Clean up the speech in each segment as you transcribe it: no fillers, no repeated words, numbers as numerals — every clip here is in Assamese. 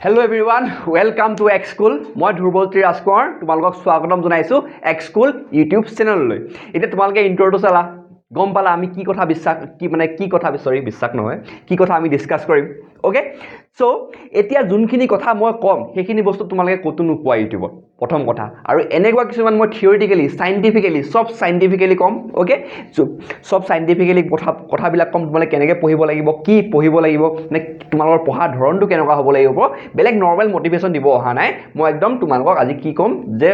Hello everyone, welcome to X School. মই ধ্ৰুৱজ্যোতি ৰাজকুমাৰ তোমালোকক স্বাগতম জনাইছো X School YouTube চেনেললৈ। এতিয়া তোমালোকে ইন্ট্ৰোটো চালা গম পালা আমি কি কথা বিশ্বাস নহয় কি কথা আমি ডিসকাস কৰিম ওকে সো এতিয়া যোনখিনি কথা মই কম সেইখিনি বস্তু তোমালোকে কতো নোপোৱা ইউটিউবত প্ৰথম কথা আৰু এনেকুৱা কিছুমান মই থিওৰিটিক্যালি সাইন্টিফিক্যালি কম ওকে সব সাইন্টিফিক্যালি কথাবিলাক কম তোমালোকে কেনেকৈ পঢ়িব লাগিব কি পঢ়িব লাগিব নে তোমালোকৰ পঢ়া ধৰণটো কেনেকুৱা হ'ব লাগিব বেলেগ নৰমাল মোটিভেশন দিব অহা নাই মই একদম তোমালোকক আজি কি কম যে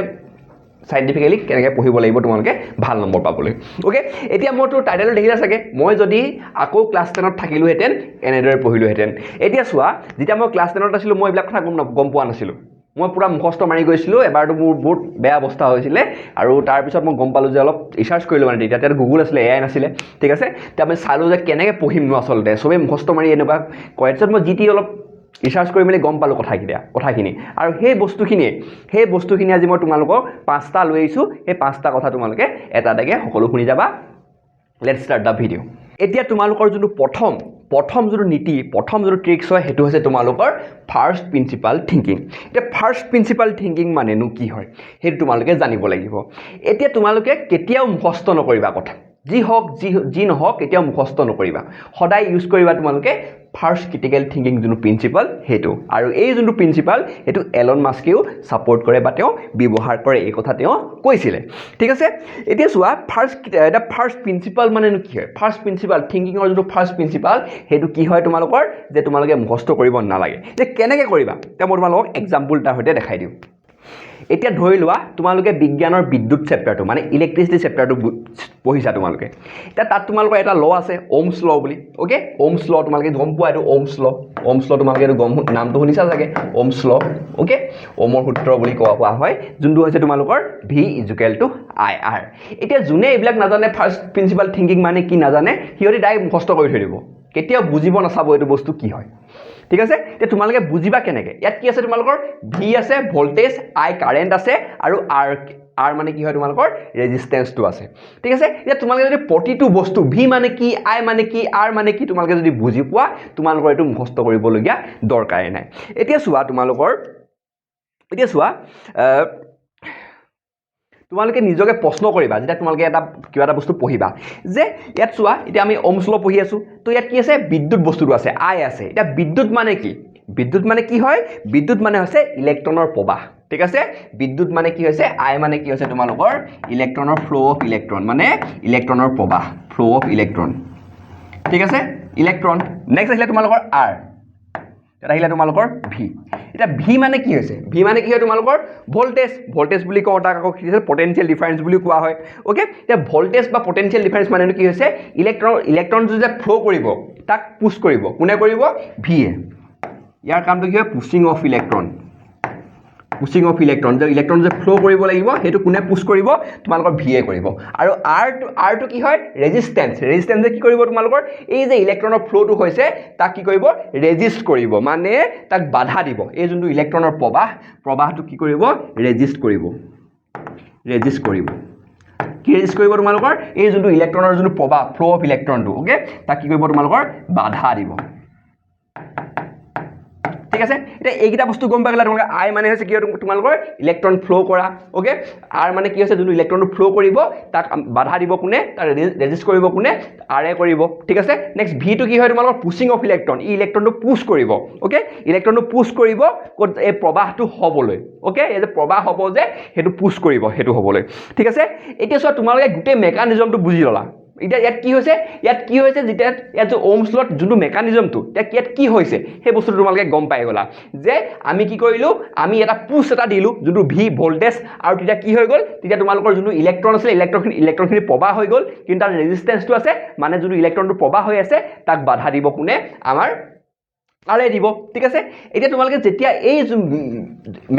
সাইন্টিফিক্যালি কেনেকৈ পঢ়িব লাগিব তোমালোকে ভাল নম্বৰ পাবলৈ ওকে এতিয়া মই তো টাইটেল দেখিলা চাগে মই যদি আকৌ ক্লাস 10 ত থাকিলো হেতেন এনেদৰে পঢ়িলো হেতেন এতিয়া চোৱা যেতিয়া মই ক্লাস 10 ত আছিলো মই এইবিলাক কথা গম পোৱা নাছিলো মই পুৰা মুখস্থ মাৰি গৈছিলো এবাৰটো মোৰ বহুত বেয়া অৱস্থা হৈছিলে আৰু তাৰ পিছত মই গম পালো যে অলপ ৰিসাৰ্চ কৰিলো মানে তেতিয়া গুগল আছিলে এআই নাছিলে ঠিক আছে তেতিয়া আমি চালো যে কেনেকৈ পঢ়িম নো আচলতে সবে মুখস্থ মাৰি এনেকুৱা কোৱেশ্চন মই জিটি অলপ ৰিসাৰ্চ কৰি মেলি গম পালো কথাখিনি আৰু সেই বস্তুখিনি আজি মই তোমালোকক পাঁচটা লৈ আহিছো এই পাঁচটা কথা তোমালোকে এটা এটাকে সকলো শুনি যাবা লেটস ষ্টাৰ্ট দা ভিডিও এতিয়া তোমালোকৰ যোনটো প্ৰথম যোনটো নীতি প্ৰথম যোনটো ট্ৰিক্স হয় হেতু হৈছে তোমালোকৰ ফাৰ্স্ট প্ৰিন্সিপাল থিংকিং এতিয়া ফাৰ্স্ট প্ৰিন্সিপাল থিংকিং মানেনো কি হয় হেতু তোমালোকে জানিব লাগিব এতিয়া তোমালোকে কেতিয়াও মুখস্থ নকৰিবা কথা যি নহওক কেতিয়াও মুখস্থ নকৰিবা সদায় ইউজ কৰিবা তোমালোকে ফাৰ্স্ট ক্ৰিটিক্যাল থিংকিং যোনটো প্ৰিন্সিপাল হেতু আৰু এই যোনটো প্ৰিন্সিপাল হেতু এলন মাস্কেও সাপোৰ্ট কৰে বা তেওঁ ব্যৱহাৰ কৰে এই কথা তেওঁ কৈছিলে ঠিক আছে এতিয়া চোৱা ফাৰ্স্ট প্ৰিন্সিপাল মানেনো কি হয় ফাৰ্স্ট প্ৰিন্সিপাল থিংকিংৰ যোনটো ফাৰ্স্ট প্ৰিন্সিপাল হেতু কি হয় তোমালোকৰ যে তোমালোকে মুখস্থ কৰিব নালাগে যে কেনেকৈ কৰিবা মই তোমালোকক এক্সাম্পল তাৰ সৈতে দেখাই দিওঁ এতিয়া ধৰি লোৱা তোমালোকে বিজ্ঞানৰ বিদ্যুৎ চেপ্টাৰটো মানে ইলেক্ট্ৰিচিটি চেপ্টাৰটো পঢ়িছা তোমালোকে এতিয়া তাত তোমালোকৰ এটা ল আছে ওমছ ল বুলি ওকে ওমছ ল তোমালোকে গম পোৱা এইটো ওমছ ল তোমালোকে এইটো নামটো শুনিছা চাগে ওমছ ল ওকে ওমৰ সূত্ৰ বুলি কোৱা হয় যোনটো হৈছে তোমালোকৰ V = IR এতিয়া যোনে এইবিলাক নাজানে ফাৰ্স্ট প্ৰিন্সিপাল থিংকিং মানে কি নাজানে হিয়ৰি ডাইৰেক্ট মুখস্থ কৰি থৈ দিব কেতিয়াও বুজিব নাচাব এইটো বস্তু কি হয় ঠিক আছে এতিয়া তোমালোকে বুজিবা কেনেকৈ ইয়াত কি আছে তোমালোকৰ V আছে ভোল্টেজ I কাৰেন্ট আছে আৰু R মানে কি হয় তোমালোকৰ ৰেজিস্ট্যান্সটো আছে ঠিক আছে এতিয়া তোমালোকে যদি প্ৰতিটো বস্তু V মানে কি I মানে কি R মানে কি তোমালোকে যদি বুজি পোৱা তোমালোকৰ এইটো মুখস্থ কৰিবলগীয়া দৰকাৰে নাই এতিয়া চোৱা তোমালোকে নিজকে প্ৰশ্ন কৰিবা যেতিয়া তোমালোকে কিবা এটা বস্তু পঢ়িবা যে ইয়াত চোৱা এতিয়া আমি ওমছ ল পঢ়ি আছো তো ইয়াত কি আছে বিদ্যুৎ বস্তুটো আছে I আছে এটা বিদ্যুৎ মানে কি হয় বিদ্যুৎ মানে হৈছে ইলেক্ট্ৰনৰ প্ৰবাহ ঠিক আছে বিদ্যুৎ মানে কি হৈছে I মানে কি হৈছে তোমালোকৰ ইলেক্ট্ৰনৰ ফ্লো অফ ইলেক্ট্ৰন মানে ইলেক্ট্ৰনৰ প্ৰবাহ ফ্লো অফ ইলেক্ট্ৰন ঠিক আছে ইলেক্ট্ৰন নেক্সট আহিলে তোমালোকৰ R এটা আহিলে তোমালোকৰ V এটা V মানে কি হৈছে V মানে কি হয় তোমালোকৰ ভোল্টেজ বুলি কওঁ তাক আকৌ কি আছে পটেনশিয়েল ডিফাৰেন্স বুলি কোৱা হয় ওকে এতিয়া ভোল্টেজ বা পটেনশিয়েল ডিফাৰেন্স মানে কি হৈছে ইলেক্ট্ৰন যে ফ্লো কৰিব তাক পুশ কৰিব কোনে কৰিব V এ ইয়াৰ কামটো কি হয় পুশিং অফ ইলেক্ট্ৰন যে ইলেক্ট্ৰন যে ফ্লো কৰিব লাগিব হেতু কোনে পুশ কৰিব তোমালোকৰ V এ কৰিব আৰু R টো কি হয় ৰেজিস্ট্যান্স যে কি কৰিব তোমালোকৰ এই যে ইলেক্ট্ৰনৰ ফ্লোটো হৈছে তাক কি কৰিব ৰেজিস্ট কৰিব মানে তাক বাধা দিব এই যোনটো ইলেক্ট্ৰনৰ প্ৰবাহটো কি কৰিব ৰেজিস্ট কৰিব তোমালোকৰ এই যোনটো ইলেক্ট্ৰনৰ যোনটো প্ৰবাহ ফ্লো অফ ইলেক্ট্ৰনটো ওকে তাক কি কৰিব তোমালোকৰ বাধা দিব ঠিক আছে এটা এইটা বস্তু গম পাগলা তোমালোকে I মানে হৈছে কি তোমালোকৰ ইলেক্ট্ৰন ফ্লো কৰা ওকে R মানে কি হৈছে যোনটো ইলেক্ট্ৰনটো ফ্লো কৰিব তাক বাধা দিব কোনে তাক ৰেজিস্ট কৰিব কোনে R এ কৰিব ঠিক আছে নেক্সট V টো কি হয় তোমালোকৰ পুশিং অফ ইলেক্ট্ৰন ইলেক্ট্ৰনটো পুশ কৰিব ওকে ইলেক্ট্ৰনটো পুশ কৰিব এই প্ৰবাহটো হবলৈ ওকে এই যে প্ৰবাহ হ'ব যে হেতু পুশ কৰিব হেতু হবলৈ ঠিক আছে এতিয়া চোৱা তোমালোকে গোটেই মেকানিজমটো বুজি ললা এতিয়া ইয়াত কি হৈছে যেতিয়া ইয়াত যে ওমছ লত যোনটো মেকানিজমটো ইয়াত কি হৈছে সেই বস্তুটো তোমালোকে গম পাই গলা যে আমি কি কৰিলো আমি এটা পুশ এটা দিলো যোনটো V ভোল্টেজ আৰু তেতিয়া কি হৈ গল তেতিয়া তোমালোকৰ যোনটো ইলেক্ট্ৰন আছে ইলেক্ট্ৰনখিনি প্ৰবাহ হৈ গল কিন্তু তাৰ ৰেজিস্ট্যান্সটো আছে মানে যোনটো ইলেক্ট্ৰনটো প্ৰবাহ হৈ আছে তাক বাধা দিব কোনে আমাৰ আলে দিব ঠিক আছে এতিয়া তোমালোকে যেতিয়া এই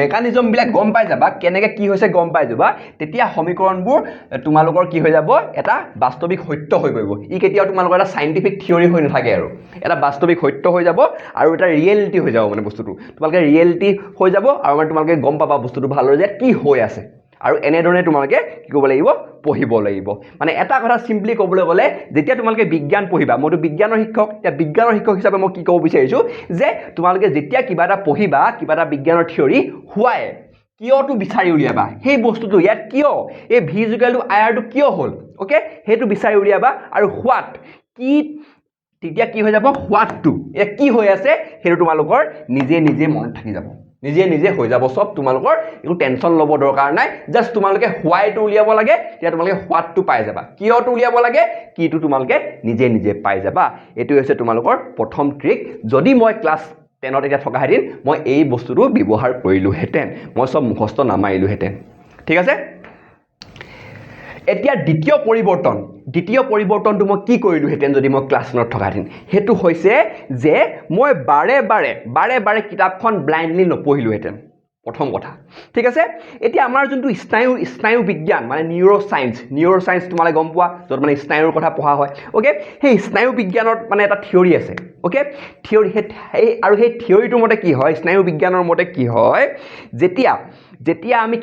মেকানিজম বিলাক গম পাই যাবা কেনেকৈ কি হৈছে গম পাই যাবা তেতিয়া সমীকৰণবোৰ তোমালোকৰ কি হৈ যাব এটা বাস্তৱিক সত্য হৈ পৰিব কেতিয়াও তোমালোকৰ এটা সাইন্টিফিক থিওৰি হৈ নাথাকে আৰু এটা বাস্তৱিক সত্য হৈ যাব আৰু এটা ৰিয়েলিটি হৈ যাব মানে বস্তুটো তোমালোকে ৰিয়েলিটি হৈ যাব আৰু মানে তোমালোকে গম পাবা বস্তুটো ভালদৰে যে কি হৈ আছে আৰু এনেধৰণে তোমালোকে কি কৰিব লাগিব পঢ়িব লাগিব মানে এটা কথা সিম্পলি ক'বলৈ গ'লে যেতিয়া তোমালোকে বিজ্ঞান পঢ়িবা মইতো বিজ্ঞানৰ শিক্ষক এতিয়া বিজ্ঞানৰ শিক্ষক হিচাপে মই কি ক'ব বিচাৰিছোঁ যে তোমালোকে যেতিয়া কিবা এটা পঢ়িবা কিবা এটা বিজ্ঞানৰ থিয়ৰী হোৱাই কিয়টো বিচাৰি উলিয়াবা সেই বস্তুটো ইয়াত কিয় এই ভি ইকুৱেল টু আই আৰটো কিয় হ'ল ওকে সেইটো বিচাৰি উলিয়াবা আৰু হোৱাট কি তেতিয়া কি হৈ যাব হোৱাটটো এ কি হৈ আছে সেইটো তোমালোকৰ নিজে নিজে মনত থাকি যাব নিজে নিজে হৈ যাব সব তোমালোকৰ একো টেনচন ল'ব দৰকাৰ নাই জাস্ট তোমালোকে হোৱাইটো উলিয়াব লাগে তেতিয়া তোমালোকে হোৱাটটো পাই যাবা কিয়টো উলিয়াব লাগে কিটো তোমালোকে নিজে নিজে পাই যাবা এটো হৈছে তোমালোকৰ প্ৰথম ট্ৰিক যদি মই ক্লাছ 10ত এতিয়া থকা হেদিন মই এই বস্তুটো ব্যৱহাৰ কৰিলো হেতেন মই সব মুখস্থ নামাইলো হেতেন ঠিক আছে এতিয়া দ্বিতীয় পৰিৱৰ্তনটো মই কি কৰিলো হেতেন যদি মই ক্লাছ 9ত থকা হেদিন হেতু হৈছে যে মই বাৰে কিতাপখন ব্লাইন্ডলি নপঢ়িলো হেতেন প্ৰথম কথা ঠিক আছে এতিয়া আমাৰ যোনটো স্নায়ু বিজ্ঞান মানে নিউৰোসায়েন্স তোমালে গম পোৱা যত মানে স্নায়ুৰ কথা পঢ়া হয় ওকে সেই স্নায়ু বিজ্ঞানত মানে এটা থিয়ৰী আছে ওকে থিয়ৰী আৰু সেই থিয়ৰীটোৰ মতে কি হয় স্নায়ু বিজ্ঞানৰ মতে কি হয় যেতিয়া আমি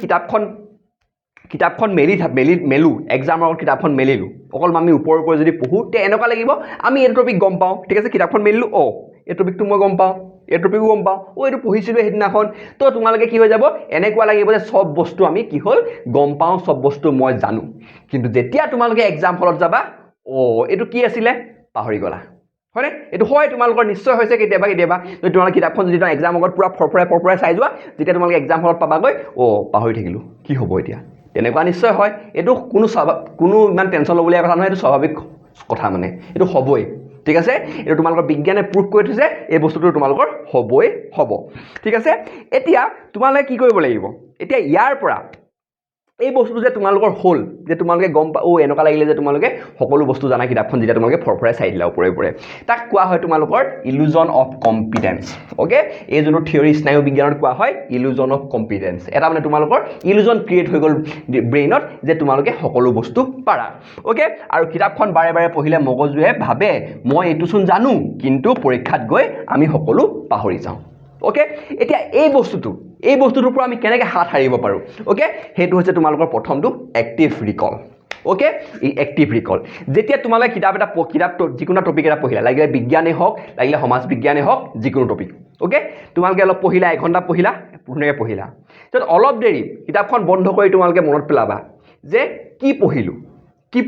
কিতাপখন মেলো এক্সামৰ আগত কিতাপখন মেলিলো অকল আমি ওপৰৰ যদি পঢ়ো তে এনেকুৱা লাগিব আমি এই টপিক গম পাওঁ ঠিক আছে কিতাপখন মেলিলো এই টপিকটো মই গম পাওঁ এই টপিকো গম পাওঁ এইটো পঢ়িছিলো সেইদিনাখন তো তোমালোকে কি হৈ যাব এনেকুৱা লাগিব যে সব বস্তু আমি কি হ'ল গম পাওঁ সব বস্তু মই জানো কিন্তু যেতিয়া তোমালোকে এক্সাম হলত যাবা এইটো কি আছিলে পাহৰি গলা হয়নে এইটো হয় তোমালোকৰ নিশ্চয় হৈছে কেতিয়াবা যদি তোমালোকে কিতাপখন যদি এক্সাম আগত পুৰা ফৰফৰাই চাই যোৱা যেতিয়া তোমালোকে এক্সাম হলত পাবাগৈ পাহৰি থাকিলো কি হ'ব এতিয়া তেনেকুৱা নিশ্চয় হয় এইটো কোনো ইমান টেনচন ল'বলগীয়া কথা নহয় এইটো স্বাভাৱিক কথা মানে এইটো হ'বই ঠিক আছে এইটো তোমালোকৰ বিজ্ঞানে প্ৰুভ কৰি থৈছে এই বস্তুটো তোমালোকৰ হ'বই হ'ব ঠিক আছে এতিয়া তোমালোকে কি কৰিব লাগিব এতিয়া ইয়াৰ পৰা এই বস্তু যে তোমালোকৰ হ'ল যে তোমালোকে গম এনেকুৱা লাগিলে যে তোমালোকে সকলো বস্তু জানা কিতাপখন যেতিয়া তোমালোকে ফৰফৰাই চাই দিলা ওপৰে তাক কোৱা হয় তোমালোকৰ ইলুজন অফ কম্পিটেন্স ওকে এই যোনটো থিয়ৰী স্নায়ু বিজ্ঞানত কোৱা হয় ইলুজন অফ কম্পিটেন্স এটা মানে তোমালোকৰ ইলুজন ক্ৰিয়েট হৈ গ'ল ব্ৰেইনত যে তোমালোকে সকলো বস্তু পাৰা ওকে আৰু কিতাপখন বাৰে পঢ়িলে মগজুৱে ভাবে মই এইটো চোন জানো কিন্তু পৰীক্ষাত গৈ আমি সকলো পাহৰি যাওঁ ওকে এতিয়া এই বস্তুটোৰ পৰা আমি কেনেকৈ হাত সাৰিব পাৰো ওকে সেইটো হৈছে তোমালোকৰ প্ৰথমটো এক্টিভ ৰিকল ওকে এই এক্টিভ ৰিকল যেতিয়া তোমালোকে কিতাপ যিকোনো টপিক এটা পঢ়িলা লাগিলে বিজ্ঞানে হওক লাগিলে সমাজ বিজ্ঞানে হওক যিকোনো টপিক ওকে তোমালোকে অলপ পঢ়িলা 1 ঘণ্টা পঢ়িলা পুনৰকে পঢ়িলা তো অলপ দেৰি কিতাপখন বন্ধ কৰি তোমালোকে মনত পেলাবা যে কি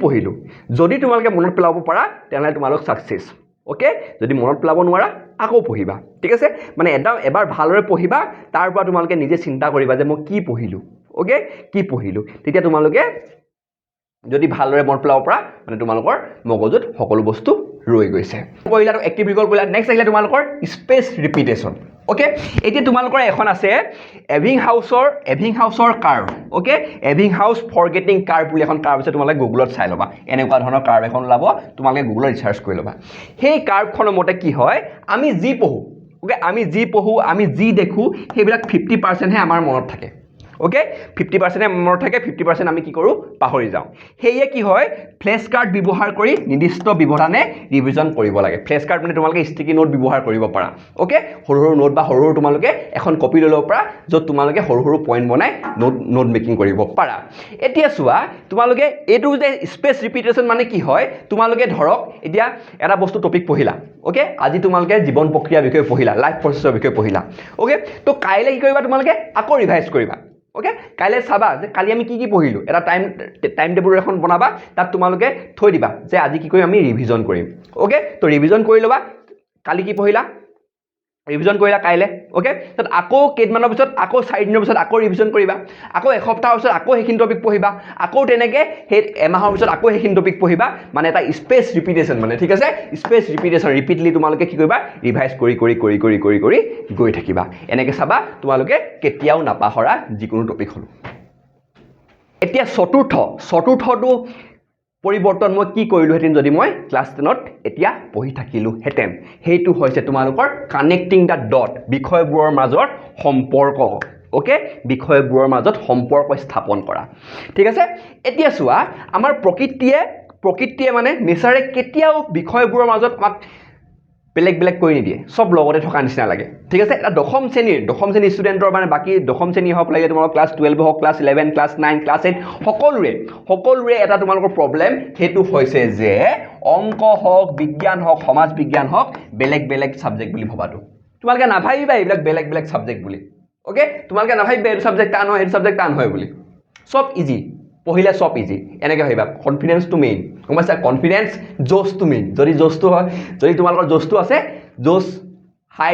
পঢ়িলো যদি তোমালোকে মনত পেলাব পাৰা তেনে তোমালোক সাকসেস ওকে যদি মনত পেলাব নোৱাৰা আকৌ পঢ়িবা ঠিক আছে মানে এবাৰ ভালৰে পঢ়িবা তাৰ পৰা তোমালোকে নিজে চিন্তা কৰিবা যে মই কি পঢ়িলো ওকে কি পঢ়িলো তেতিয়া তোমালোকে যদি ভালৰে মনত পেলাব পাৰা মানে তোমালোকৰ মগজুত সকলো বস্তু ৰৈ গৈছে পঢ়িলাটো এক্টিভ ৰিকল কৰিলা নেক্সট আহিলে তোমালোকৰ স্পেচ ৰিপিটেশন ওকে এতিয়া তোমালোকৰ এখন আছে এভিংহাউছৰ কাৰ্ভ ওকে এভিংহাউছ ফৰগেটিং কাৰ্ভ বুলি এখন কাৰ্ভ আছে তোমালোকে গুগলত চাই ল'বা এনেকুৱা ধৰণৰ কাৰ্ভ এখন ওলাব তোমালোকে গুগলত ৰিচাৰ্চ কৰি ল'বা সেই কাৰ্ভখনৰ মতে কি হয় আমি যি পঢ়ো ওকে আমি যি দেখো সেইবিলাক 50% হে আমাৰ মনত থাকে ওকে 50% হে মনত থাকে 50% আমি কি কৰো পাহৰি যাওঁ হেয়ে কি হয় ফ্লেশ কাৰ্ড ব্যৱহাৰ কৰি নিৰ্দিষ্ট ব্যৱধানে ৰিভিজন কৰিব লাগে ফ্লেশ কাৰ্ড মানে তোমালোকে ষ্টিকি নোট ব্যৱহাৰ কৰিব পাৰা ওকে সৰু নোট বা সৰু তোমালোকে এখন কপি লৈ ল'ব পাৰা য'ত তোমালোকে সৰু পইণ্ট বনাই নোট মেকিং কৰিব পাৰা এতিয়া চোৱা তোমালোকে এইটো যে স্পেচ ৰিপিটেশন মানে কি হয় তোমালোকে ধৰক এতিয়া এটা বস্তু টপিক পঢ়িলা ওকে আজি তোমালোকে জীৱন প্ৰক্ৰিয়া বিষয়ে পঢ়িলা লাইফ প্ৰসেছৰ বিষয়ে পঢ়িলা ওকে তো কাইলে কি কৰিবা তোমালোকে আকৌ ৰিভাইজ কৰিবা ওকে কাইলে চাবা যে কালি আমি কি পঢ়িলো এটা টাইম টেবুল এখন বনাবা তাত তোমালোকে থৈ দিবা যে আজি কি কৰিম আমি ৰিভিজন কৰিম ওকে তো ৰিভিজন কৰি লবা কালি কি পঢ়িলা ৰিভিজন কৰিলা কাইলে ওকে তাত আকৌ কেইদিনমানৰ পিছত আকৌ 4 দিনৰ পিছত আকৌ ৰিভিজন কৰিবা আকৌ এসপ্তাহৰ পিছত আকৌ সেইখিনি টপিক পঢ়িবা আকৌ তেনেকে সেই এমাহৰ পিছত আকৌ সেইখিনি টপিক পঢ়িবা মানে এটা স্পেচ ৰিপিটেশন মানে ঠিক আছে স্পেচ ৰিপিটেশন ৰিপিটলি তোমালোকে কি কৰিবা ৰিভাইজ কৰি গৈ থাকিবা এনেকে চাবা তোমালোকে কেতিয়াও নাপাহৰা যিকোনো টপিক হলো এতিয়া চতুৰ্থটো পৰিৱৰ্তন মই কি কৰিলো হেতেন যদি মই ক্লাছ 10ত এতিয়া পঢ়ি থাকিলো হেতেন হেতু হৈছে তোমালোকৰ কানেক্টিং দা ডট বিষয়বোৰৰ মাজত সম্পৰ্ক ওকে বিষয়বোৰৰ মাজত সম্পৰ্ক স্থাপন কৰা ঠিক আছে এতিয়া চোৱা আমাৰ প্ৰকৃতিয়ে মানে নেচাৰে কেতিয়াও বিষয়বোৰৰ মাজত আমাক বেলেগ বেলেগ কৰি নিদিয়ে সব লগতে থকা নিচিনা লাগে ঠিক আছে এটা দশম শ্ৰেণীৰ ষ্টুডেণ্টৰ মানে বাকী দশম শ্ৰেণী হওক লাগে তোমালোকৰ ক্লাছ 12 হওক ক্লাছ 11 ক্লাছ 9 ক্লাছ 8 সকলোৰে এটা তোমালোকৰ প্ৰব্লেম হেতু হৈছে যে অংক হওক বিজ্ঞান হওক সমাজ বিজ্ঞান হওক বেলেগ বেলেগ সাবজেক্ট বুলি ভাবাটো তোমালোকে নাভাবিবা এইবিলাক বেলেগ বেলেগ সাবজেক্ট বুলি ওকে তোমালোকে নাভাবিবা এই সাবজেক্ট টান হয় এই সাবজেক্ট টান হয় বুলি সব ইজি পঢ়িলে সব ইজি এনেকৈ ভাবিবা কনফিডেন্স টু মেইন গম পাইছা কনফিডেন্স জোছ টু মেইন যদি জোছটো হয় যদি তোমালোকৰ জোছটো আছে জোছ হাই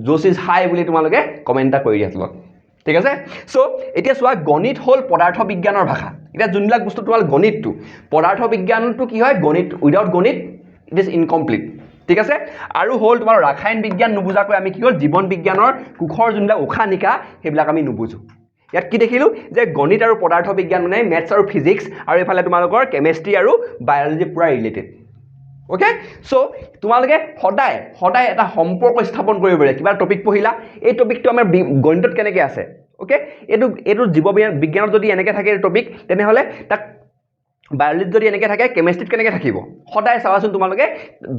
জোছ ইজ হাই বুলি তোমালোকে কমেণ্ট এটা কৰি দিয়া তলত ঠিক আছে সো এতিয়া চোৱা গণিত হ'ল পদাৰ্থ বিজ্ঞানৰ ভাষা এতিয়া যোনবিলাক বস্তু তোমালোক গণিতটো পদাৰ্থ বিজ্ঞানটো কি হয় গণিত উইদাউট গণিত ইট ইজ ইনকমপ্লিট ঠিক আছে আৰু হ'ল তোমাৰ ৰাসায়ন বিজ্ঞান নুবুজাকৈ আমি কি হ'ল জীৱন বিজ্ঞানৰ কোষৰ যোনবিলাক উশাহ নিশাহ সেইবিলাক আমি নুবুজো ইয়াত কি দেখিলো যে গণিত আৰু পদাৰ্থ বিজ্ঞান মানে মেথছ আৰু ফিজিক্স আৰু এফালে তোমালোকৰ কেমেষ্ট্ৰি আৰু বায়'লজি পুৰা ৰিলেটেড ওকে সো তোমালোকে সদায় এটা সম্পৰ্ক স্থাপন কৰিব পাৰে কিবা টপিক পঢ়িলা এই টপিকটো আমাৰ গণিতত কেনেকৈ আছে ওকে এইটো জীৱ বিজ্ঞানত যদি এনেকৈ থাকে টপিক তেনেহ'লে তাক বায়'লজিত যদি এনেকৈ থাকে কেমেষ্ট্ৰিত কেনেকৈ থাকিব সদায় চাবাচোন তোমালোকে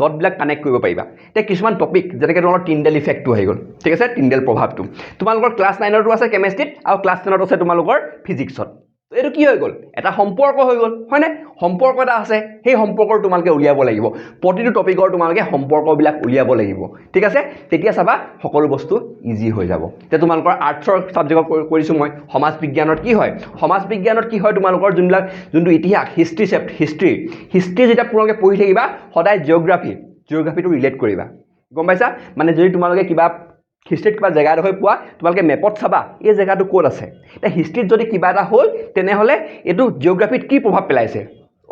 ডটবিলাক কানেক্ট কৰিব পাৰিবা এতিয়া কিছুমান টপিক যেনেকৈ তোমালোকৰ টিণ্ডেল ইফেক্টটো হৈ গ'ল ঠিক আছে টিণ্ডেল প্ৰভাৱটো তোমালোকৰ ক্লাছ 9ৰটো আছে কেমেষ্ট্ৰিত আৰু ক্লাছ 10ত আছে তোমালোকৰ ফিজিক্সত এইটো কি হৈ গ'ল এটা সম্পৰ্ক হৈ গ'ল হয়নে সম্পৰ্ক এটা আছে সেই সম্পৰ্কৰ তোমালোকে উলিয়াব লাগিব প্ৰতিটো টপিকৰ তোমালোকে সম্পৰ্কবিলাক উলিয়াব লাগিব ঠিক আছে তেতিয়া চাবা সকলো বস্তু ইজি হৈ যাব এতিয়া তোমালোকৰ আৰ্টছৰ ছাবজেক্টত কৰিছোঁ মই সমাজ বিজ্ঞানত কি হয় তোমালোকৰ যোনটো ইতিহাস হিষ্ট্ৰী যেতিয়া তোমালোকে পঢ়ি থাকিবা সদায় জিঅ'গ্ৰাফিটো ৰিলেট কৰিবা গম পাইছা মানে যদি তোমালোকে কিবা হিষ্ট্ৰীত কিবা জেগা এডোখৰ পোৱা তোমালোকে মেপত চাবা এই জেগাটো ক'ত আছে এতিয়া হিষ্ট্ৰীত যদি কিবা এটা হ'ল তেনেহ'লে এইটো জিঅ'গ্ৰাফিত কি প্ৰভাৱ পেলাইছে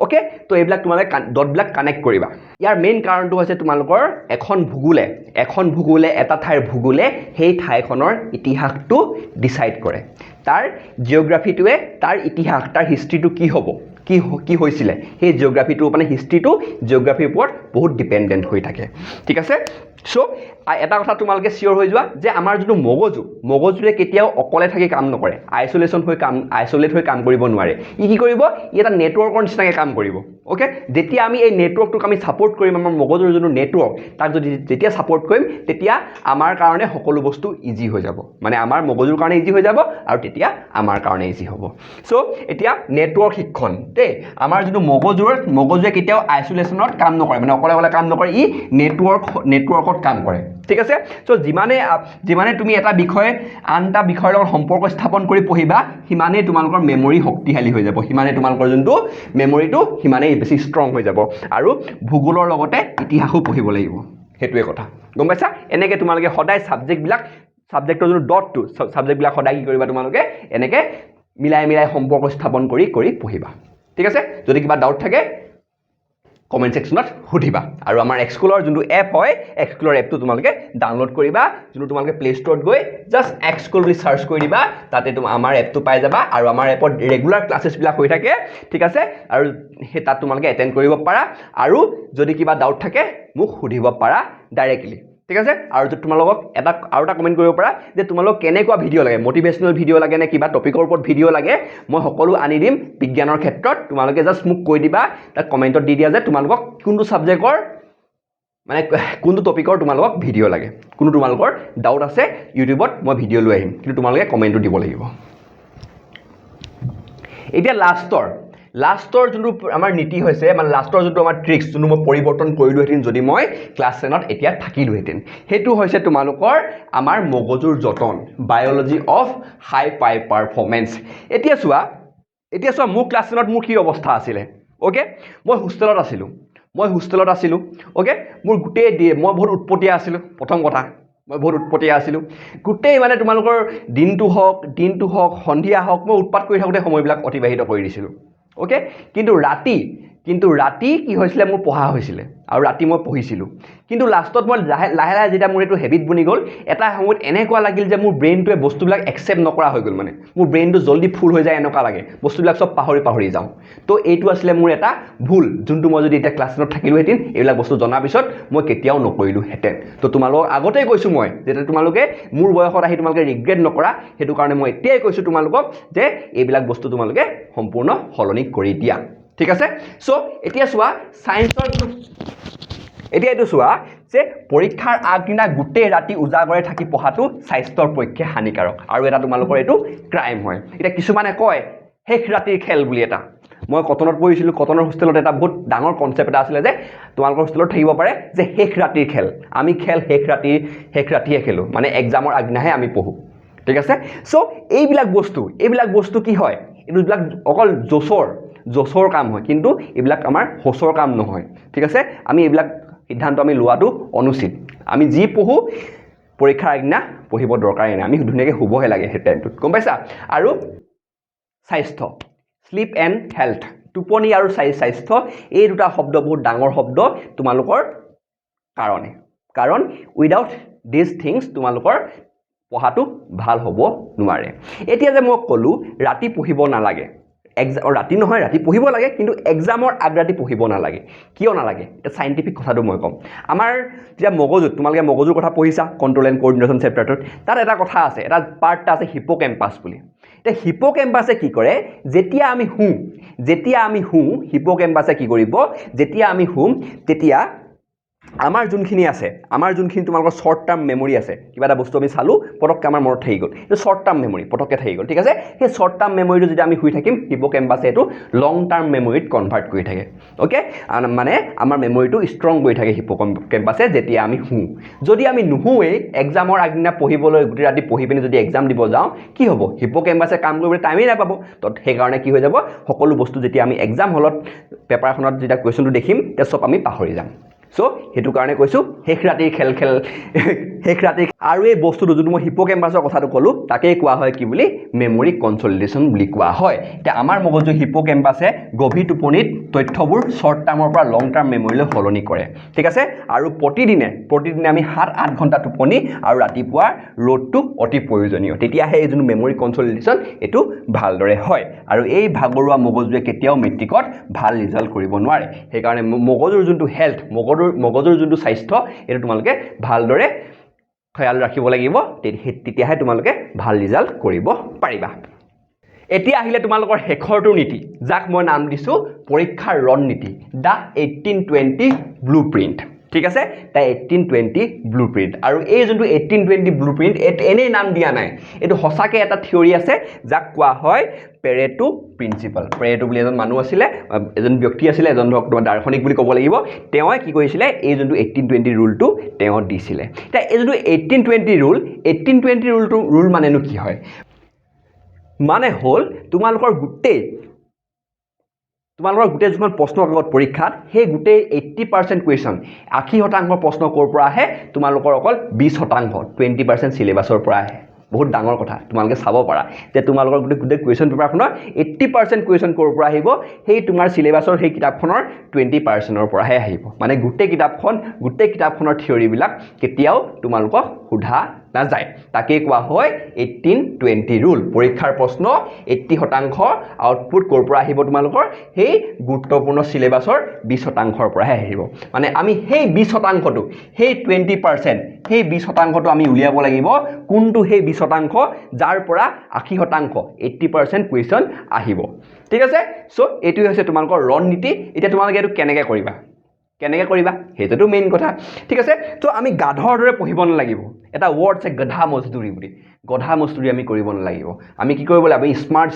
ওকে তো এইবিলাক তোমালোকে ডটবিলাক কানেক্ট কৰিবা ইয়াৰ মেইন কাৰণটো হৈছে তোমালোকৰ এখন ভূগোলে এটা ঠাইৰ ভূগোলে সেই ঠাইখনৰ ইতিহাসটো ডিচাইড কৰে তাৰ জিঅ'গ্ৰাফিটোৱে তাৰ ইতিহাস তাৰ হিষ্ট্ৰীটো কি হ'ব কি হৈছিলে সেই জিঅ'গ্ৰাফিটো মানে হিষ্ট্ৰীটো জিঅ'গ্ৰাফিৰ ওপৰত বহুত ডিপেণ্ডেণ্ট হৈ থাকে ঠিক আছে সো এটা কথা তোমালোকে চিয়ৰ হৈ যোৱা যে আমাৰ যোনটো মগজুৰে কেতিয়াও অকলে থাকি কাম নকৰে আইচলেট হৈ কাম কৰিব নোৱাৰে ই কি কৰিব ই এটা নেটৱৰ্কৰ নিচিনাকৈ কাম কৰিব ওকে যেতিয়া আমি এই নেটৱৰ্কটোক আমি ছাপোৰ্ট কৰিম আমাৰ মগজুৰ যোনটো নেটৱৰ্ক তাক যদি যেতিয়া ছাপোৰ্ট কৰিম তেতিয়া আমাৰ কাৰণে সকলো বস্তু ইজি হৈ যাব মানে আমাৰ মগজুৰ কাৰণে ইজি হৈ যাব আৰু তেতিয়া আমাৰ কাৰণে ইজি হ'ব সো এতিয়া নেটৱৰ্ক শিক্ষণ দেই আমাৰ যোনটো মগজুৰে কেতিয়াও আইচলেশ্যনত কাম নকৰে মানে অকলে কাম নকৰে ই নেটৱৰ্কত কাম কৰে ঠিক আছে সো যিমানে তুমি এটা বিষয় আন এটা বিষয়ৰ লগত সম্পৰ্ক স্থাপন কৰি পঢ়িবা সিমানেই তোমালোকৰ মেমৰি শক্তিশালী হৈ যাব সিমানেই তোমালোকৰ যোনটো মেমৰিটো সিমানেই বেছি ষ্ট্ৰং হৈ যাব আৰু ভূগোলৰ লগতে ইতিহাসো পঢ়িব লাগিব সেইটোৱে কথা গম পাইছা এনেকৈ তোমালোকে সদায় ছাবজেক্টৰ যোনটো ডটটো ছাবজেক্টবিলাক সদায় কি কৰিবা তোমালোকে এনেকৈ মিলাই সম্পৰ্ক স্থাপন কৰি পঢ়িবা ঠিক আছে যদি কিবা ডাউট থাকে কমেণ্ট ছেকশ্যনত সুধিবা আৰু আমাৰ এক্সকুলৰ যোনটো এপ হয় এক্সকুলৰ এপটো তোমালোকে ডাউনলোড কৰিবা যোনটো তোমালোকে প্লে ষ্ট'ৰত গৈ জাষ্ট এক্সকুল বুলি চাৰ্চ কৰি দিবা তাতে আমাৰ এপটো পাই যাবা আৰু আমাৰ এপত ৰেগুলাৰ ক্লাছেছবিলাক হৈ থাকে ঠিক আছে আৰু সেই তাত তোমালোকে এটেণ্ড কৰিব পাৰা আৰু যদি কিবা ডাউট থাকে মোক সুধিব পাৰা ডাইৰেক্টলি ঠিক আছে আৰু তোমালোকক এটা কমেণ্ট কৰিব পাৰা যে তোমালোক কেনেকুৱা ভিডিঅ' লাগে মটিভেশ্যনেল ভিডিঅ' লাগে নে কিবা টপিকৰ ওপৰত ভিডিঅ' লাগে মই সকলো আনি দিম বিজ্ঞানৰ ক্ষেত্ৰত তোমালোকে জাষ্ট মোক কৈ দিবা তাত কমেণ্টত দি দিয়া যে তোমালোকক কোনটো ছাবজেক্টৰ মানে কোনটো টপিকৰ তোমালোকক ভিডিঅ' লাগে কোনো তোমালোকৰ ডাউট আছে ইউটিউবত মই ভিডিঅ' লৈ আহিম কিন্তু তোমালোকে কমেণ্টটো দিব লাগিব এতিয়া লাষ্টৰ যোনটো আমাৰ নীতি হৈছে মানে লাষ্টৰ যোনটো আমাৰ ট্ৰিক্স যোনটো মই পৰিৱৰ্তন কৰিলোহেঁতেন যদি মই ক্লাছ 10ত এতিয়া থাকিলোহেঁতেন সেইটো হৈছে তোমালোকৰ আমাৰ মগজুৰ যতন বায়'লজি অফ হাই পাৰফৰ্মেঞ্চ এতিয়া চোৱা মোৰ ক্লাছ 10ত মোৰ কি অৱস্থা আছিলে ওকে মই হোষ্টেলত আছিলোঁ ওকে মোৰ গোটেই মই বহুত উৎপতীয়া আছিলোঁ প্ৰথম কথা মই বহুত উৎপতীয়া আছিলোঁ গোটেই মানে তোমালোকৰ দিনটো হওক সন্ধিয়া হওক মই উৎপাত কৰি থাকোঁতে সময়বিলাক অতিবাহিত কৰি দিছিলোঁ ওকে কিন্তু ৰাতি কি হৈছিলে মোৰ পঢ়া হৈছিলে আৰু ৰাতি মই পঢ়িছিলোঁ কিন্তু লাষ্টত মই লাহে যেতিয়া মোৰ এইটো হেবিট বনি গ'ল এটা সময়ত এনেকুৱা লাগিল যে মোৰ ব্ৰেইনটোৱে বস্তুবিলাক একচেপ্ট নকৰা হৈ গ'ল মানে মোৰ ব্ৰেইনটো জল্দি ফুল হৈ যায় এনেকুৱা লাগে বস্তুবিলাক চব পাহৰি যাওঁ তো এইটো আছিলে মোৰ এটা ভুল যোনটো মই যদি এতিয়া ক্লাছ 10ত থাকিলোহেঁতেন এইবিলাক বস্তু জনাৰ পিছত মই কেতিয়াও নকৰিলোহেঁতেন তো তোমালোকক আগতেই কৈছোঁ মই যাতে তোমালোকে মোৰ বয়সত আহি তোমালোকে ৰিগ্ৰেট নকৰা সেইটো কাৰণে মই এতিয়াই কৈছোঁ তোমালোকক যে এইবিলাক বস্তু তোমালোকে সম্পূৰ্ণ সলনি কৰি দিয়া ঠিক আছে সো এতিয়া চোৱা যে পৰীক্ষাৰ আগদিনা গোটেই ৰাতি উজাগৰে থাকি পঢ়াটো স্বাস্থ্যৰ পক্ষে হানিকাৰক আৰু এটা তোমালোকৰ এইটো ক্ৰাইম হয় এতিয়া কিছুমানে কয় শেষ ৰাতিৰ খেল বুলি এটা মই কটনত পঢ়িছিলো কটনৰ হোষ্টেলত এটা বহুত ডাঙৰ কনসেপ্ট এটা আছিল যে তোমালোকৰ হোষ্টেলত থাকিব পাৰে যে শেষ ৰাতিৰ খেল আমি খেল শেষ ৰাতিয়ে খেলো মানে এক্সামৰ আগদিনাহে আমি পঢ়ো ঠিক আছে সো এইবিলাক বস্তু কি হয় এইবিলাক অকল জোছৰ কাম হয় কিন্তু এইবিলাক আমাৰ হোছৰ কাম নহয় ঠিক আছে আমি এইবিলাক সিদ্ধান্ত আমি লোৱাটো অনুচিত আমি যি পঢ়ো পৰীক্ষাৰ আগদিনা পঢ়িব দৰকাৰে নাই আমি ধুনীয়াকৈ শুবহে লাগে সেই টাইমটোত গম পাইছা আৰু স্বাস্থ্য sleep and health টোপনি আৰু স্বাস্থ্য এই দুটা শব্দ বহুত ডাঙৰ শব্দ তোমালোকৰ কাৰণ উইদাউট দিস থিংস তোমালোকৰ পঢ়াটো ভাল হ'ব নোৱাৰে এতিয়া যে মই কলো ৰাতি পঢ়িব নালাগে ৰাতি নহয় ৰাতি পঢ়িব লাগে কিন্তু এক্সামৰ আগৰাতি পঢ়িব নালাগে কিয় নালাগে এটা সাইন্টিফিক কথাটো মই কম আমাৰ যে মগজুত তোমালোকে মগজুৰ কথা পঢ়িছা কন্ট্ৰোল এণ্ড কোঅৰ্ডিনেশ্যন চেপ্টাৰটোত তাত এটা কথা আছে এটা পাৰ্ট আছে হিপোকেম্পাছ বুলি এতিয়া হিপোকেম্পাছে কি কৰে যেতিয়া আমি হুঁ হিপোকেম্পাছে কি কৰিব যেতিয়া আমি হুঁ তেতিয়া আমাৰ যোনখিনি তোমালোকৰ শৰ্ট টাৰ্ম মেমৰি আছে কিবা এটা বস্তু আমি চালো পটককৈ আমাৰ মনত থাকি গ'ল এইটো শৰ্ট টাৰ্ম মেমৰি পটককৈ থাকি গ'ল ঠিক আছে সেই শৰ্ট টাৰ্ম মেমৰিটো যদি আমি শুই থাকিম হিপোকেম্পাছে এইটো লং টাৰ্ম মেমৰিত কনভাৰ্ট কৰি থাকে ওকে মানে আমাৰ মেমৰিটো ষ্ট্ৰং কৰি থাকে হিপোকেম্পাছে যেতিয়া আমি শুওঁ যদি আমি নুশুৱেই এক্সামৰ আগদিনা পঢ়িবলৈ গোটেই ৰাতি পঢ়ি পিনি যদি এক্সাম দিব যাওঁ কি হ'ব হিপোকেম্পাছে কাম কৰিবলৈ টাইমেই নাপাব তো সেইকাৰণে কি হৈ যাব সকলো বস্তু যেতিয়া আমি এক্সাম হলত পেপাৰখনত যেতিয়া কুৱেশ্যনটো দেখিম তেতিয়া চব আমি পাহৰি যাম সো হেতু কাৰণে কৈছো শেষ ৰাতিৰ খেল আৰু এই বস্তুটো যদি মই হিপোকেম্পাছৰ কথাটো ক'লো তাকে কোৱা হয় কি বুলি মেমৰি কনসলিডেশন বুলি কোৱা হয় এতিয়া আমাৰ মগজু হিপোকেম্পাছে গভীৰ টোপনিত তথ্যবোৰ শৰ্ট টাৰ্মৰ পৰা লং টাৰ্ম মেমৰিলৈ সলনি কৰে ঠিক আছে আৰু প্ৰতিদিনে আমি 7-8 ঘণ্টা টোপনি আৰু ৰাতিপুৱা ৰ'দটো অতি প্ৰয়োজনীয় তেতিয়াহে এই যোনটো মেমৰি কনসলিডেশন এটো ভালদৰে হয় আৰু এই ভাগৰুৱা মগজুৱে কেতিয়াও মেট্ৰিকত ভাল ৰিজাল্ট কৰিব নোৱাৰে সেইকাৰণে মগজুৰ যোনটো হেলথ মগজুৰ যোনটো স্বাস্থ্য এটো তোমালোকে ভালদৰে খ্যাল ৰাখিব লাগিব তেতিয়াহে তোমালোকে ভাল ৰিজাল্ট কৰিব পাৰিবা এতিয়া আহিলে তোমালোকৰ শেখৰটো নীতি যাক মই নাম দিছো পৰীক্ষাৰ ৰণনীতি দা 1820 ব্লুপ্ৰিন্ট ঠিক আছে দা 1820 ব্লুপ্ৰিন্ট আৰু এই যোনটো 1820 ব্লুপ্ৰিন্ট এনে নাম দিয়া নাই এটো হসাকে এটা থিওৰি আছে যাক কোৱা হয় পেৰেটো প্ৰিন্সিপাল পেৰেটো বুলি এজন মানুহ আছিল এজন ব্যক্তি আছিল এজন দাৰ্শনিক বুলি ক'ব লাগিব তেওঁ কি কৰিছিলে এই যোনটো 1820 ৰুলটো তেওঁ দিছিলে তা এই যোনটো 1820 ৰুল মানেনো কি হয় মানে হল তোমালোকৰ গোটেই যখন প্ৰশ্ন কাকত পৰীক্ষাত সেই গোটেই 80% কোৱেশ্চন 80% প্ৰশ্ন কৰ পৰা আহে তোমালোকৰ অকল 20% 20% সিলেবাসৰ পৰা আহে বহুত ডাঙৰ কথা তোমালোকে চাব পাৰা যে তোমালোকৰ গোটেই কোৱেশ্চন পেপাৰখনৰ 80% কোৱেশ্চন কৰ পৰা আহিব সেই তোমাৰ সিলেবাসৰ সেই কিতাপখনৰ 20%ৰ পৰাহে আহিব মানে গোটেই কিতাপখনৰ থিওৰি বিলাক কেতিয়াও তোমালোকক সোধা নাযায় তাকে কোৱা হয় 1820 ৰুল পৰীক্ষাৰ প্ৰশ্ন 80% আউটপুট কৰ পৰা আহিব তোমালোকৰ সেই গুৰুত্বপূৰ্ণ সিলেবাসৰ 20%ৰ পৰাহে আহিব মানে আমি সেই 20%টো সেই 20% সেই 20%টো আমি উলিয়াব লাগিব কোনটো সেই 20% যাৰ পৰা 80% 80% কোৱেশ্চন আহিব ঠিক আছে সো এটো হৈছে তোমালোকৰ ৰণনীতি এতিয়া তোমালোকে এটো কেনেকৈ কৰিবা হেতুটো মেইন কথা ঠিক আছে তো আমি গাধৰ দৰে পঢ়িব নালাগিব এটা ওয়াৰ্ড আছে গধা মজদুৰি বুলি গধা মজদুৰি আমি কৰিব নালাগিব আমি কি কৰিব লাগিব আমি স্মাৰ্ট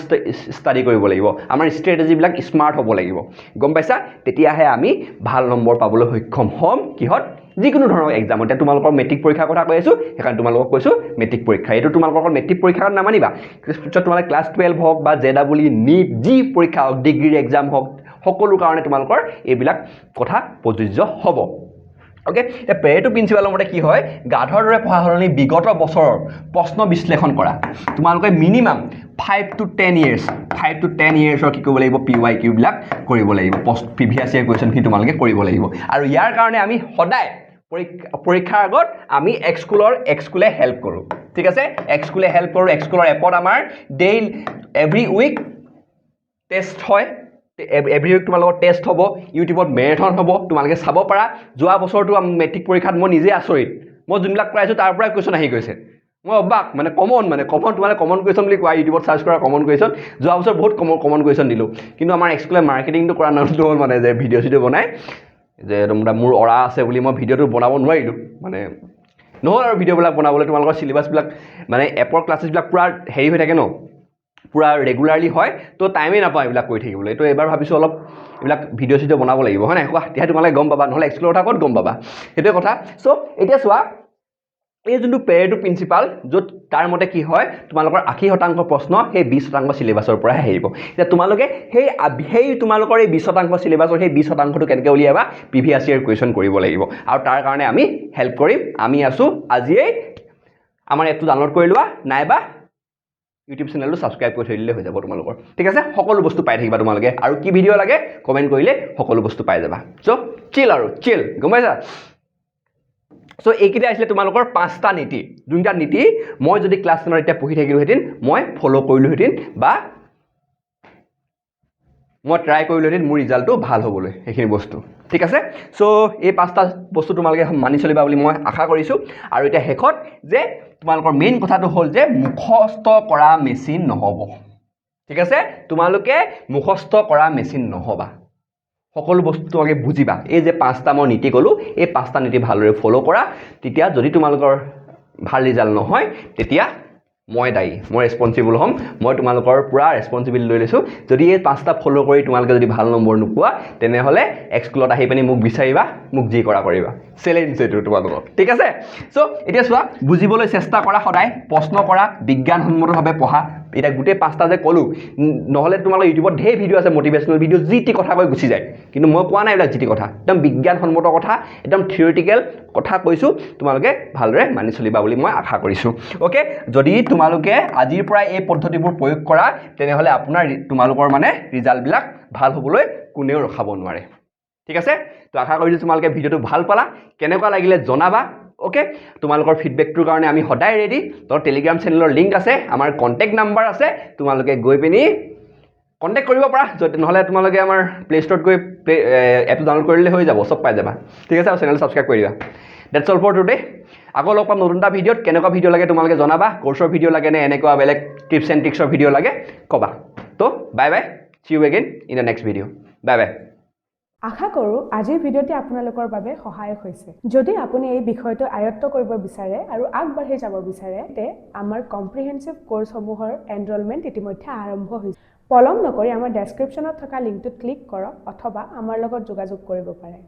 ষ্টাডি কৰিব লাগিব আমাৰ ষ্ট্ৰেটেজি বিলাক স্মাৰ্ট হ'ব লাগিব গম পাইছা তেতিয়াহে আমি ভাল নম্বৰ পাবলৈ সক্ষম হ'ম কিহত যিকোনো ধৰণৰ এক্সাম এতিয়া তোমালোকৰ মেট্ৰিক পৰীক্ষাৰ কথা কৈ আছো সেইকাৰণে তোমালোকক কৈছো মেট্ৰিক পৰীক্ষা এটো তোমালোকৰ মেট্ৰিক পৰীক্ষাত নামানিবা তোমালোকে ক্লাছ 12 হওক বা জেডাবলি নিট জি পৰীক্ষা হওক ডিগ্ৰী এক্সাম হওক সকলো কাৰণে তোমালোকৰ এইবিলাক কথা প্ৰযোজ্য হ'ব ওকে এ পেৰেটো প্ৰিন্সিপালৰ মতে কি হয় গাধৰ দৰে পঢ়া হলনি বিগত বছৰৰ প্ৰশ্ন বিশ্লেষণ কৰা তোমালোকে মিনিমাম 5 to 10 yearsৰ কি কৰিব লাগিব PYQ বিলাক কৰিব লাগিব প্ৰিভিয়াছ ইয়াৰ কোৱেশ্চন কি তোমালোকে কৰিব লাগিব আৰু ইয়াৰ কাৰণে আমি সদায় পৰীক্ষাৰ আগত আমি এক্সকুলে হেল্প কৰো ঠিক আছে এক্সকুলে হেল্প কৰো এক্সকুলৰ এপত আমাৰ ডেইলি এভৰি উইক টেষ্ট হয় এভৰি উইক তোমালোকৰ টেষ্ট হ'ব ইউটিউবত মেৰাথন হ'ব তোমালোকে চাব পাৰা যোৱা বছৰটো মেট্ৰিক পৰীক্ষাত মই নিজে আচৰিত মই যোনবিলাক কৰাইছো তাৰ পৰা কোৱেশ্চন আহি গৈছে মই অবাক মানে কমন তোমালোকে কমন কোৱেশ্চন বুলি কোৱা ইউটিউবত সাৰ্চ কৰা কমন কোৱেশ্চন যোৱা বছৰ বহুত কমন কোৱেশ্চন দিলো কিন্তু আমাৰ এক্সকুলে মাৰ্কেটিংটো কৰা নহল মানে যে ভিডিঅ' বনাই যে মোৰ অৰা আছে বুলি মই ভিডিঅ'টো বনাব নোৱাৰিলোঁ মানে নহ'ল আৰু ভিডিঅ'বিলাক বনাবলৈ তোমালোকৰ চিলেবাছবিলাক মানে এপৰ ক্লাছেছবিলাক পূৰা হেৰি হৈ থাকে ন পূৰা ৰেগুলাৰলি হয় তো টাইমেই নাপাওঁ এইবিলাক কৰি থাকিবলৈ তো এবাৰ ভাবিছোঁ অলপ এইবিলাক ভিডিঅ' চিডিঅ' বনাব লাগিব হয় নাই কোৱা তেতিয়া তোমালোকে গম পাবা নহ'লে এক্সপ্ল'ৰ কথা ক'ত গম পাবা সেইটোৱে কথা চ' এতিয়া চোৱা এই যোনটো পেৰেটো প্ৰিন্সিপাল য'ত তাৰ মতে কি হয় তোমালোকৰ 80% প্ৰশ্ন সেই 20% চিলেবাছৰ পৰাহে আহিব এতিয়া তোমালোকে সেই তোমালোকৰ এই 20% চিলেবাছৰ সেই 20%টো কেনেকৈ উলিয়াবা প্ৰিভিয়াছ ইয়েৰ কুৱেশ্যন কৰিব লাগিব আৰু তাৰ কাৰণে আমি হেল্প কৰিম আমি আছোঁ আজিয়েই আমাৰ এপটো ডাউনলোড কৰি লোৱা নাইবা ইউটিউব চেনেলটো ছাবস্ক্ৰাইব কৰি থৈ দিলে হৈ যাব তোমালোকৰ ঠিক আছে সকলো বস্তু পাই থাকিবা তোমালোকে আৰু কি ভিডিঅ' লাগে কমেণ্ট কৰিলে সকলো বস্তু পাই যাবা চ' চিল গম পাইছা চ' এইকেইটা আছিলে তোমালোকৰ 5টা নীতি যোনটা নীতি মই যদি ক্লাছ 10 এতিয়া পঢ়ি থাকিলোহেঁতেন মই ফ'ল' কৰিলোহেঁতেন বা মই ট্ৰাই কৰিলোহেঁতেন মোৰ ৰিজাল্টটো ভাল হ'বলৈ সেইখিনি বস্তু ঠিক আছে চ' এই 5টা বস্তু তোমালোকে মানি চলিবা বুলি মই আশা কৰিছোঁ আৰু এতিয়া শেষত যে তোমালোকৰ মেইন কথাটো হ'ল যে মুখস্থ কৰা মেচিন নহ'ব ঠিক আছে তোমালোকে মুখস্থ কৰা মেচিন নহ'বা সকলো বস্তু তোমালোকে বুজিবা এই যে 5টা মই নীতি ক'লোঁ এই 5টা নীতি ভালদৰে ফ'ল' কৰা তেতিয়া যদি তোমালোকৰ ভাল ৰিজাল্ট নহয় তেতিয়া মই দায়ী মই ৰেছপন্সিবল হ'ম মই তোমালোকৰ পুৰা ৰেছপন্সিবিলিটি লৈ লৈছোঁ যদি এই 5টা ফ'ল' কৰি তোমালোকে যদি ভাল নম্বৰ নোপোৱা তেনেহ'লে স্কুলত আহি পিনি মোক বিচাৰিবা মোক যি কৰা কৰিবা চেলেঞ্জ এইটো তোমালোকক ঠিক আছে চ' এতিয়া চোৱা বুজিবলৈ চেষ্টা কৰা সদায় প্ৰশ্ন কৰা বিজ্ঞানসন্মতভাৱে পঢ়া এতিয়া গোটেই 5টা যে ক'লোঁ নহ'লে তোমালোকৰ ইউটিউবত ঢেৰ ভিডিঅ' আছে মটিভেশ্যনেল ভিডিঅ' যি টি কথা কৈ গুচি যায় কিন্তু মই কোৱা নাই এইবিলাক যি টি কথা একদম বিজ্ঞানসন্মত কথা একদম থিয়ৰিটিকেল কথা কৈছোঁ তোমালোকে ভালদৰে মানি চলিবা বুলি মই আশা কৰিছোঁ অ'কে যদি তোমালোকে আজিৰ পৰা এই পদ্ধতিবোৰ প্ৰয়োগ কৰা তেনেহ'লে তোমালোকৰ মানে ৰিজাল্টবিলাক ভাল হ'বলৈ কোনেও ৰখাব নোৱাৰে ঠিক আছে তো আশা কৰিছোঁ তোমালোকে ভিডিঅ'টো ভাল পালা কেনেকুৱা লাগিলে জনাবা অ'কে তোমালোকৰ ফিডবেকটোৰ কাৰণে আমি সদায় ৰেডি তোৰ টেলিগ্ৰাম চেনেলৰ লিংক আছে আমাৰ কণ্টেক্ট নাম্বাৰ আছে তোমালোকে গৈ পিনি কণ্টেক্ট কৰিব পাৰা নহ'লে তোমালোকে আমাৰ প্লে ষ্ট'ৰত গৈ এপটো ডাউনলোড কৰিলে হৈ যাব চব পাই যাবা ঠিক আছে আৰু চেনেলটো ছাবস্ক্ৰাইব কৰি দিবা ডেটছ অল ফৰ টুডে আকৌ লগ পাম নতুন এটা ভিডিঅ'ত কেনেকুৱা ভিডিঅ' লাগে তোমালোকে জনাবা কোৰ্চৰ ভিডিঅ' লাগে নে এনেকুৱা বেলেগ টিপছ এণ্ড ট্ৰিক্সৰ ভিডিঅ' লাগে ক'বা তো bye see you again in the next video' bye আশা কৰোঁ আজিৰ ভিডিঅ'টি আপোনালোকৰ বাবে সহায়ক হৈছে যদি আপুনি এই বিষয়টো আয়ত্ত কৰিব বিচাৰে আৰু আগবাঢ়ি যাব বিচাৰে তে আমাৰ কম্প্ৰিহেনচিভ কোৰ্চসমূহৰ এনৰলমেণ্ট ইতিমধ্যে আৰম্ভ হৈছে পলম নকৰি আমাৰ ডেছক্ৰিপশ্যনত থকা লিংকটোত ক্লিক কৰক অথবা আমাৰ লগত যোগাযোগ কৰিব পাৰে